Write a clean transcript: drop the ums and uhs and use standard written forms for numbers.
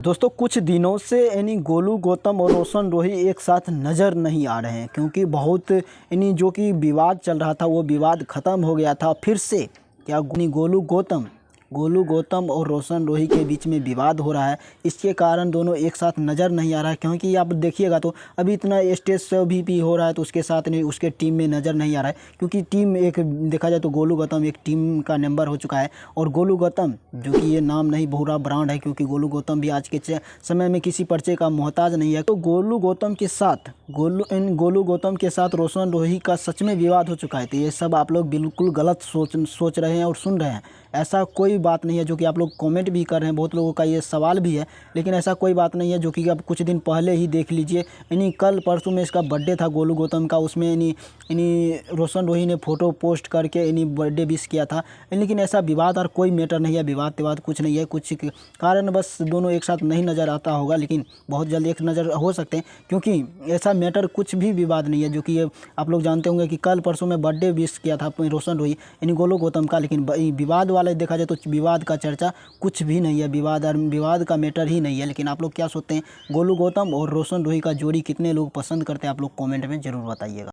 दोस्तों कुछ दिनों से यानी गोलू गौतम और रोशन रोही एक साथ नज़र नहीं आ रहे हैं क्योंकि बहुत यानी जो कि विवाद चल रहा था वो विवाद ख़त्म हो गया था। फिर से क्या यानी गोलू गौतम और रोशन रोही के बीच में विवाद हो रहा है। इसके कारण दोनों एक साथ नज़र नहीं आ रहा है क्योंकि आप देखिएगा तो अभी इतना स्टेज शो भी हो रहा है तो उसके साथ नहीं उसके टीम में नज़र नहीं आ रहा है क्योंकि टीम एक देखा जाए तो गोलू गौतम एक टीम का मेंबर हो चुका है। और गोलू गौतम जो कि ये नाम नहीं पूरा ब्रांड है क्योंकि गोलू गौतम भी आज के समय में किसी परिचय का मोहताज नहीं है। तो गोलू गौतम के साथ रोशन रोही का सच में विवाद हो चुका है। तो ये सब आप लोग बिल्कुल गलत सोच रहे हैं और सुन रहे हैं। ऐसा कोई बात नहीं है जो कि आप लोग कमेंट भी कर रहे हैं, बहुत लोगों का ये सवाल भी है, लेकिन ऐसा कोई बात नहीं है जो कि अब कुछ दिन पहले ही देख लीजिए यानी कल परसों में इसका बर्थडे था गोलू गौतम का। उसमें यानी रोशन रोही ने फ़ोटो पोस्ट करके यानी बर्थडे विश किया था। लेकिन ऐसा विवाद और कोई मैटर नहीं है, विवाद कुछ नहीं है, कुछ कारण बस दोनों एक साथ नहीं नज़र आता होगा, लेकिन बहुत जल्द एक नज़र हो सकते हैं क्योंकि ऐसा मैटर कुछ भी विवाद नहीं है। जो कि ये आप लोग जानते होंगे कि कल परसों में बर्थडे विश किया था रोशन रोही यानी गोलू गौतम का, लेकिन विवाद वाले देखा जाए तो विवाद का चर्चा कुछ भी नहीं है, विवाद का मैटर ही नहीं है। लेकिन आप लोग क्या सोचते हैं गोलू गौतम और रोशन रोही का जोड़ी कितने लोग पसंद करते हैं, आप लोग कमेंट में ज़रूर बताइएगा।